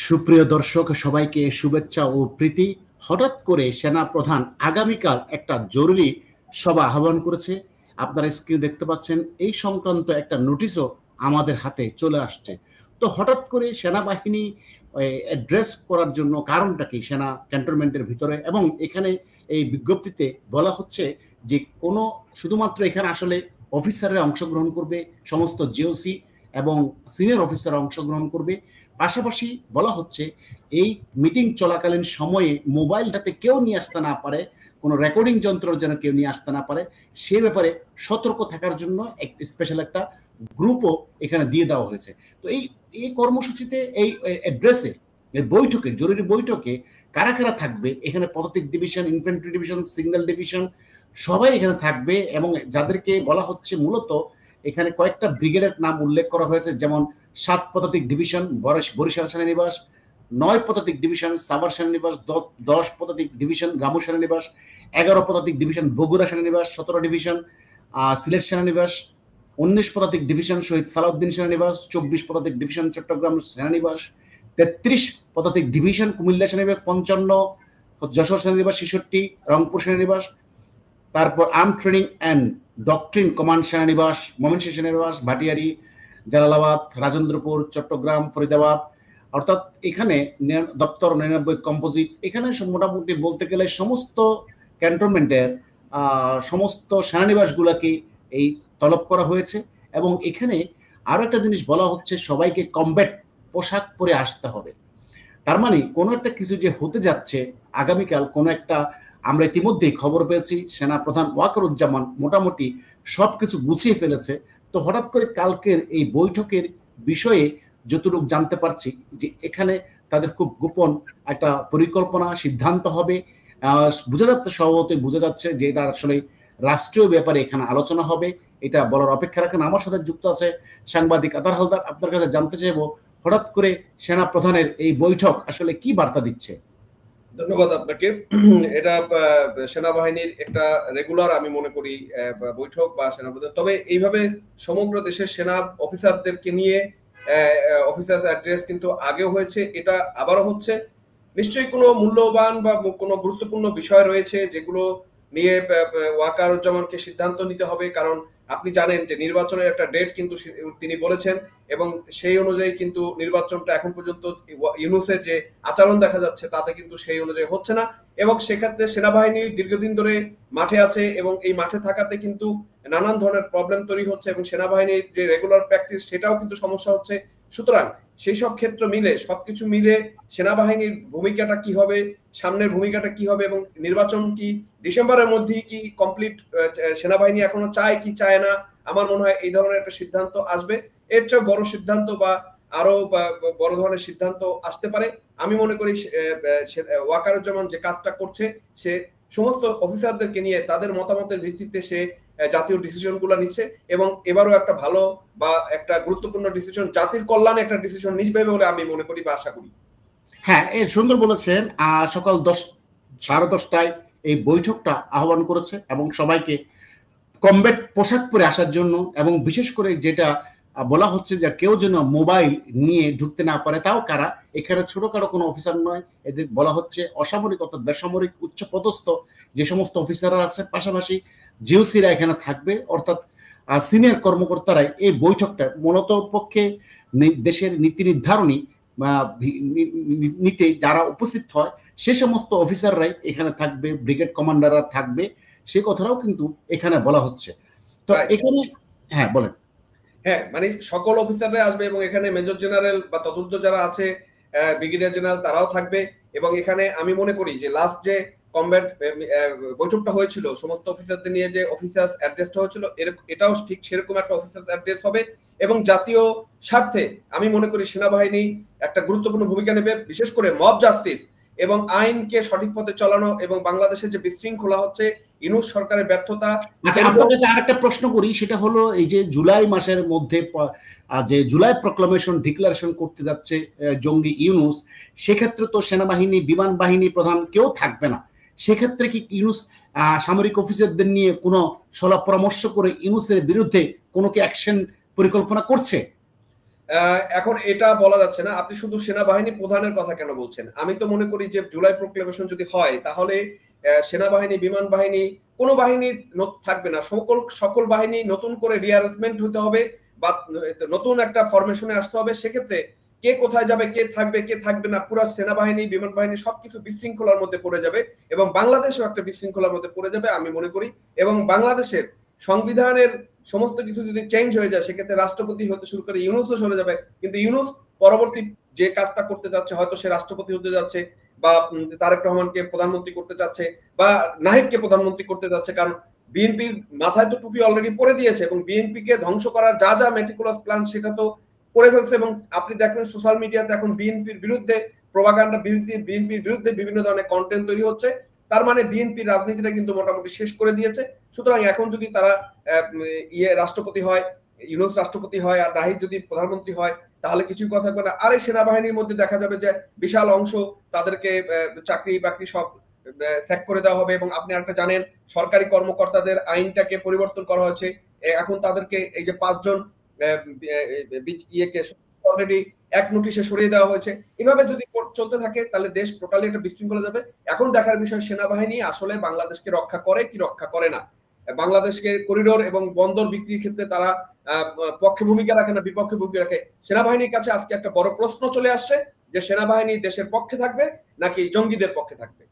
সুপ্রিয় দর্শক, সবাইকে শুভেচ্ছা ও প্রীতি। হঠাৎ করে সেনা প্রধান আগামীকাল একটা জরুরি সভা আহ্বান করেছে। আপনারা স্ক্রিনে দেখতে পাচ্ছেন, এই সংক্রান্ত একটা নোটিশও আমাদের হাতে চলে আসছে। তো হঠাৎ করে সেনাবাহিনী অ্যাড্রেস করার জন্য কারণটা কি সেনা ক্যান্টনমেন্টের ভিতরে, এবং এখানে এই বিজ্ঞপ্তিতে বলা হচ্ছে যে কোনো শুধুমাত্র এখানে আসলে অফিসাররা অংশগ্রহণ করবে, সমস্ত জিওসি এবং সিনিয়র অফিসাররা অংশগ্রহণ করবে। পাশাপাশি বলা হচ্ছে এই মিটিং চলাকালীন সময়ে মোবাইল যাতে কেউ নিয়ে আসতে না পারে, কোনো রেকর্ডিং যন্ত্র যেন কেউ নিয়ে আসতে না পারে, সে ব্যাপারে সতর্ক থাকার জন্য স্পেশাল একটা গ্রুপও এখানে দিয়ে দেওয়া হয়েছে। তো এই এই কর্মসূচিতে, এই অ্যাড্রেসে, এই বৈঠকে, জরুরি বৈঠকে কারা কারা থাকবে, এখানে পদাতিক division, infantry division, signal division সবাই এখানে থাকবে। এবং যাদেরকে বলা হচ্ছে, মূলত এখানে কয়েকটা ব্রিগেডের নাম উল্লেখ করা হয়েছে, যেমন ৭ পদাতিক ডিভিশন বরিশাল সেনানিবাস, ৯ পদাতিক ডিভিশন সাভার সেনানিবাস, ১০ পদাতিক ডিভিশন রামু সেনানিবাস, ১১ পদাতিক ডিভিশন বগুড়া সেনানিবাস, ১৭ ডিভিশন সিলেট সেনানিবাস, ১৯ পদাতিক ডিভিশন শহীদ সালাউদ্দিন সেনানিবাস, ২৪ পদাতিক ডিভিশন চট্টগ্রাম সেনানিবাস, ৩৩ পদাতিক ডিভিশন কুমিল্লা সেনানিবাস, ৫৫ যশোর সেনানিবাস, ৬৬ রংপুর সেনানিবাস, তারপর arm training and doctrine command সেনানিবাস ময়মনসিংহ সেনানিবাস, ভাটিয়ারি, জালালাবাদ, রাজেন্দ্রপুর, চট্টগ্রাম, ফরিদাবাদ। অর্থাৎ এখানে দপ্তর ৯৯ কম্পোজিট। এখানে মোটামুটি বলতে গেলে সমস্ত ক্যান্টনমেন্টের সমস্ত সেনানিবাসগুলোকে এই তলব করা হয়েছে। এবং এখানে আরো একটা জিনিস বলা হচ্ছে, সবাইকে কমব্যাট পোশাক পরে আসতে হবে। তার মানে কোনো একটা কিছু যে হতে যাচ্ছে আগামীকাল, কোনো একটা, আমরা ইতিমধ্যেই খবর পেয়েছি সেনা প্রধান ওয়াকারুজ্জামান মোটামুটি সবকিছু গুছিয়ে ফেলেছে। তো হঠাৎ করে কালকের এই বৈঠকের বিষয়ে যতটুকু জানতে পারছি, যে এখানে তাদের খুব গোপন একটা পরিকল্পনা, সিদ্ধান্ত হবে। বোঝা যাচ্ছে, স্বভাবতই বোঝা যাচ্ছে যে এটা আসলে রাষ্ট্রীয় ব্যাপারে এখানে আলোচনা হবে। এটা বলার অপেক্ষা রাখেন। আমার সাথে যুক্ত আছে সাংবাদিক আতার হালদার। আপনার কাছে জানতে চাইবো, হঠাৎ করে সেনা প্রধানের এই বৈঠক আসলে কি বার্তা দিচ্ছে? ধন্যবাদ আপনাকে। এটা সেনাবাহিনীর একটা রেগুলার, আমি মনে করি, বৈঠক বা সেনাপ্রধান। তবে এইভাবে সমগ্র দেশের সেনা অফিসারদেরকে নিয়ে অফিসার্স অ্যাড্রেস কিন্তু আগেও হয়েছে, এটা আবারও হচ্ছে। নিশ্চয়ই কোনো মূল্যবান বা কোনো গুরুত্বপূর্ণ বিষয় রয়েছে যেগুলো নিয়ে ওয়াকারুজ্জামানকে সিদ্ধান্ত নিতে হবে। কারণ আপনি জানেন যে নির্বাচনের একটা ডেট কিন্তু তিনি বলেছেন, এবং সেই অনুযায়ী কিন্তু নির্বাচনটা এখন পর্যন্ত ইউনূসের যে আচরণ দেখা যাচ্ছে তাতে কিন্তু সেই অনুযায়ী হচ্ছে না। এবং সেক্ষেত্রে সেনাবাহিনী দীর্ঘদিন ধরে মাঠে আছে, এবং এই মাঠে থাকাতে কিন্তু নানান ধরনের প্রবলেম তৈরি হচ্ছে, এবং সেনাবাহিনীর যে রেগুলার প্র্যাকটিস সেটাও কিন্তু সমস্যা হচ্ছে। সুতরাং সেই সব ক্ষেত্র মিলে, সবকিছু মিলে সেনাবাহিনীর ভূমিকাটা কি হবে, সামনের ভূমিকাটা কি হবে, এবং নির্বাচন কি ডিসেম্বরের মধ্যেই কি কমপ্লিট সেনাবাহিনী এখনো চায় কি চায় না, আমার মনে হয় এই ধরনের একটা সিদ্ধান্ত আসবে। এর চেয়ে বড় সিদ্ধান্ত বা আরো বড় ধরনের সিদ্ধান্ত আসতে পারে। আমি মনে করি ওয়াকারুজ্জামান যে কাজটা করছে, সে সমস্ত অফিসারদেরকে নিয়ে তাদের মতামতের ভিত্তিতে সে জাতীয় ডিসিশন গুলা নিচ্ছে, এবং এবারও একটা ভালো বা একটা গুরুত্বপূর্ণ ডিসিশন, জাতির কল্যাণে একটা ডিসিশন নিবে বলে আমি মনে করি বা আশা করি। হ্যাঁ, সুন্দর বলেছেন। সকাল 10:30টায় এই বৈঠকটা আহ্বান করেছে, এবং সবাইকে কমব্যাট পোশাক পরে আসার জন্য, এবং বিশেষ করে যেটা বলা হচ্ছে যে কেউ যেন মোবাইল নিয়ে ঢুকতে না পারে। তাও কারা? এখানে ছোটখাটো কোনো অফিসার নয়, এদের বলা হচ্ছে অসামরিক অর্থাৎ বেসামরিক উচ্চপদস্থ যে সমস্ত অফিসাররা আছে, পাশাপাশি জিওসিরা এখানে থাকবে। অর্থাৎ সিনিয়র কর্মকর্তারাই এই বৈঠকটা মূলত পক্ষে দেশের নীতি নির্ধারণী নিতে যারা উপস্থিত হয়, সে সমস্ত অফিসাররাই এখানে থাকবে, ব্রিগেড কমান্ডাররা থাকবে, সে কথাটাও কিন্তু এখানে বলা হচ্ছে। তো এখানে হ্যাঁ বলেন। হ্যাঁ, মানে সকল অফিসাররা আসবে, এবং এখানে মেজর জেনারেল বা তদূর্ধ্ব যারা আছে, ব্রিগেডিয়ার জেনারেল, তারাও থাকবে। এবং এখানে আমি মনে করি যে লাস্ট যে কমব্যাট বৈঠকটা হয়েছিল সমস্ত অফিসারদের নিয়ে, যে অফিসার্স অ্যাড্রেসটা হয়েছিল, এটাও ঠিক সেরকম একটা অফিসার্স অ্যাড্রেস হবে। এবং জাতীয় স্বার্থে আমি মনে করি সেনাবাহিনী একটা গুরুত্বপূর্ণ ভূমিকা নেবে, বিশেষ করে মব জাস্টিস এবং আইনকে সঠিক পথে চালানো, এবং বাংলাদেশে যে বিশৃঙ্খলা হচ্ছে, ইউনূস সরকারের ব্যর্থতা। আচ্ছা, আপনার কাছে আরেকটা প্রশ্ন করি, সেটা হলো এই যে জুলাই মাসের মধ্যে যে জুলাই প্রক্লামেশন ডিক্লারেশন করতে যাচ্ছে জঙ্গি ইউনূস, সেক্ষেত্রে তো সেনাবাহিনী, বিমান বাহিনী প্রধান কেউ থাকবে না। সেক্ষেত্রে কি ইউনূস সামরিক অফিসারদের নিয়ে কোনো সলাপ পরামর্শ করে ইউনূসের বিরুদ্ধে কোনো কি অ্যাকশন পরিকল্পনা করছে? এখন এটা বলা যাচ্ছে না। আপনি শুধু সেনাবাহিনী প্রধানের কথা কেন বলছেন? আমি তো মনে করি যে জুলাই প্রক্লেমেশন যদি হয় তাহলে সেনাবাহিনী, বিমান বাহিনী, কোন বাহিনী থাকবে না। সকল বাহিনী নতুন করে রিঅ্যারেঞ্জমেন্ট হতে হবে বা নতুন একটা ফরমেশনে আসতে হবে। সেক্ষেত্রে কে কোথায় যাবে, কে থাকবে, কে থাকবে না, পুরো সেনাবাহিনী, বিমান বাহিনী সবকিছু বিশৃঙ্খলার মধ্যে পড়ে যাবে এবং বাংলাদেশও একটা বিশৃঙ্খলার মধ্যে পড়ে যাবে আমি মনে করি। এবং বাংলাদেশের সংবিধানের সমস্ত কিছু যদি চেঞ্জ হয়ে যায় সেক্ষেত্রে রাষ্ট্রপতি হতে শুরু করে ইউনূসও সরে যাবে। কিন্তু ইউনূস পরবর্তী যে কাজটা করতে যাচ্ছে, হয়তো সে রাষ্ট্রপতি হতে যাচ্ছে বা তারেক রহমানকে প্রধানমন্ত্রী করতে চাচ্ছে বা নাহিদকে প্রধানমন্ত্রী করতে যাচ্ছে। কারণ বিএনপির মাথায় তো টুপি অলরেডি পরে দিয়েছে এবং বিএনপি কে ধ্বংস করার যা যা মেটিকুলাস প্ল্যান সেটা তো করে ফেলছে। এবং আপনি দেখবেন সোশ্যাল মিডিয়াতে এখন বিএনপির বিরুদ্ধে প্রোপাগান্ডা, বিএনপির বিরুদ্ধে বিভিন্ন ধরনের কন্টেন্ট তৈরি হচ্ছে। তার মানে বিএনপির রাজনীতিটা কিন্তু মোটামুটি শেষ করে দিয়েছে। সুতরাং এখন যদি তারা রাষ্ট্রপতি হয়, ইউনূস রাষ্ট্রপতি হয় আর নাহিদ যদি প্রধানমন্ত্রী হয় তাহলে কিছুই কথা থাকবে না। আর এই সেনাবাহিনীর মধ্যে দেখা যাবে যে বিশাল অংশ তাদেরকে চাকরি বাকরি সব স্যাক করে দেওয়া হবে। এবং আপনি একটা জানেন সরকারি কর্মকর্তাদের আইনটাকে পরিবর্তন করা হয়েছে। এখন তাদেরকে এই যে 5 জন অলরেডি এক নোটিশে সরিয়ে দেওয়া হয়েছে। এভাবে যদি চলতে থাকে তাহলে দেশ টোটালি একটা বিশৃঙ্খলা যাবে। এখন দেখার বিষয় সেনাবাহিনী আসলে বাংলাদেশকে রক্ষা করে কি রক্ষা করে না। বাংলাদেশকে করিডোর এবং বন্দর বিক্রির ক্ষেত্রে তারা পক্ষে ভূমিকা রাখে না বিপক্ষে ভূমিকা রাখে। সেনাবাহিনীর কাছে আজকে একটা বড় প্রশ্ন চলে আসছে যে সেনাবাহিনী দেশের পক্ষে থাকবে নাকি জঙ্গিদের পক্ষে থাকবে।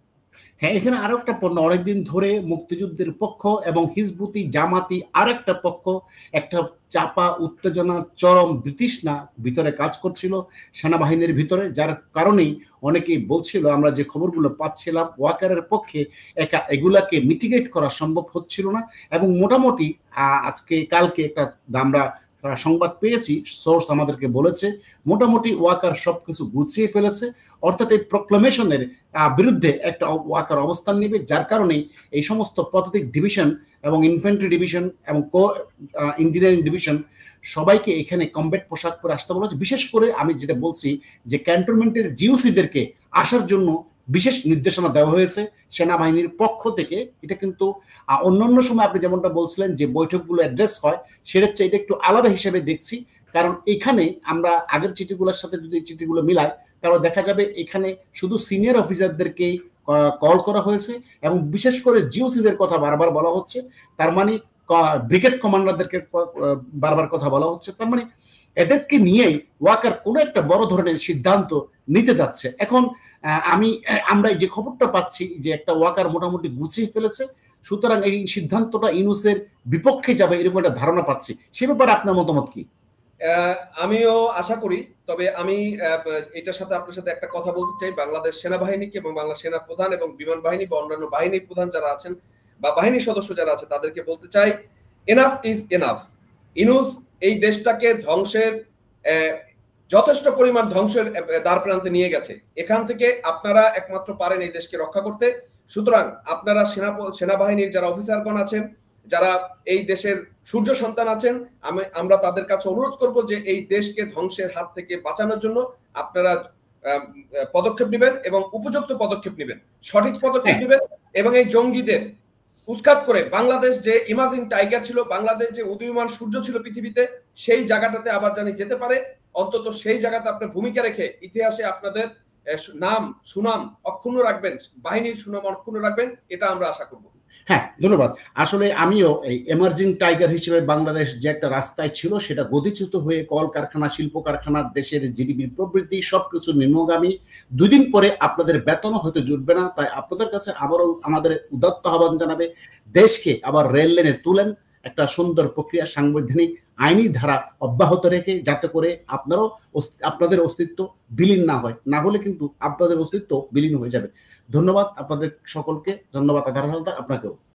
হ্যাঁ, এখানে আরো একটা পণ্য অনেকদিন ধরে মুক্তিযুদ্ধের পক্ষ এবং হিজবুতি জামাতি আর একটা পক্ষ একটা চাপা উত্তেজনা চরম বিতৃষ্ণা ভিতরে কাজ করছিল সেনাবাহিনীর ভিতরে, যার কারণেই অনেকেই বলছিল আমরা যে খবরগুলো পাচ্ছিলাম ওয়াকারের পক্ষে একা এগুলাকে মিটিগেট করা সম্ভব হচ্ছিল না। এবং মোটামুটি আজকে কালকে একটা আমরা সংবাদ পেয়েছি, সোর্স আমাদেরকে বলেছে মোটামুটি ওয়াকার সবকিছু গুছিয়ে ফেলেছে, অর্থাৎ এই প্রক্লামেশনের বিরুদ্ধে একটা ওয়াকার অবস্থান নেবে, যার কারণে এই সমস্ত পদাতিক ডিভিশন এবং ইনফ্যান্ট্রি ডিভিশন এবং ইঞ্জিনিয়ারিং ডিভিশন সবাইকে এখানে কমব্যাট পোশাক পরে আসতে বলা হচ্ছে। বিশেষ করে আমি যেটা বলছি যে ক্যান্টনমেন্টের জিওসিদেরকে আসার জন্য বিশেষ নির্দেশনা দেওয়া হয়েছে সেনাবাহিনীর পক্ষ থেকে। এটা কিন্তু অন্যান্য সময় আপনি যেমনটা বলছিলেন যে বৈঠকগুলো অ্যাড্রেস হয় সেটার চেয়ে এটা একটু আলাদা হিসেবে দেখছি, কারণ এখানে আমরা আগের চিঠিগুলোর সাথে যদি চিঠিগুলো মিলাই তাহলে দেখা যাবে এখানে শুধু সিনিয়র অফিসারদেরকেই কল করা হয়েছে এবং বিশেষ করে জিওসিদের কথা বারবার বলা হচ্ছে। তার মানে ব্রিগেড কমান্ডারদেরকে বারবার কথা বলা হচ্ছে। তার মানে এদেরকে নিয়েই ওয়াকার কোনো একটা বড় ধরনের সিদ্ধান্ত নিতে যাচ্ছে। এখন আমরা যে খবরটা পাচ্ছি যে একটা ওয়াকার মোটামুটি গুছিয়ে ফেলেছে, সুতরাং এই সিদ্ধান্তটা ইউনূসের বিপক্ষে যাবে এরকম একটা ধারণা পাচ্ছি। সে ব্যাপারে আপনার মতামত কি? আমিও আশা করি। তবে আমি এটার সাথে আপনার সাথে একটা কথা বলতে চাই। বাংলাদেশ সেনাবাহিনীকে এবং বাংলা সেনা প্রধান এবং বিমান বাহিনী বা অন্যান্য বাহিনীর প্রধান যারা আছেন বা বাহিনীর সদস্য যারা আছে তাদেরকে বলতে চাই এনাফ ইজ এনাফ। ইউনূস এই দেশটাকে ধ্বংসের যথেষ্ট পরিমাণ ধ্বংসের দ্বার প্রান্তে নিয়ে গেছে। এখান থেকে আপনারা একমাত্র পারেন এই দেশকে রক্ষা করতে। সুতরাং আপনারা সেনাবাহিনীর যারা অফিসারগণ আছেন, যারা এই দেশের সূর্য সন্তান আছেন, আমরা তাদের কাছে অনুরোধ করব যে এই দেশকে ধ্বংসের হাত থেকে বাঁচানোর জন্য আপনারা পদক্ষেপ নেবেন এবং উপযুক্ত পদক্ষেপ নেবেন, সঠিক পদক্ষেপ নেবেন এবং এই জঙ্গিদের উৎখাত করে বাংলাদেশ যে ইমাজিন টাইগার ছিল, বাংলাদেশ যে উদীয়মান সূর্য ছিল পৃথিবীতে, সেই জায়গাটাতে আবার জানি যেতে পারে। অন্তত সেই জায়গাতে আপনার ভূমিকা রেখে ইতিহাসে আপনাদের নাম সুনাম অক্ষুণ্ণ রাখবেন, বাহিনীর সুনাম অক্ষুণ্ণ রাখবেন, এটা আমরা আশা করব। হ্যাঁ, ধন্যবাদ। আসলে আমিও এই এমার্জিং টাইগার হিসেবে বাংলাদেশ যে একটা রাস্তায় ছিল সেটা গতিচ্যুত হয়ে কলকারখানা, শিল্প কারখানা, দেশের জিডিপির প্রবৃদ্ধি সবকিছু নিম্নগামী। 2 দিন পরে আপনাদের বেতনও হয়তো জুটবে না। তাই আপনাদের কাছে আবারও আমাদের উদাত্ত আহ্বান জানাবে, দেশকে আবার রেল লেনে তুলেন, একটা সুন্দর প্রক্রিয়া সাংবিধানিক আইনি ধারা অব্যাহত রেখে, যাতে করে আপনাদের অস্তিত্ব বিলীন না হয়। না হলে কিন্তু আপনাদের অস্তিত্ব বিলীন হয়ে যাবে। ধন্যবাদ আপনাদের সকলকে। ধন্যবাদ আধার হালদার, আপনাকেও।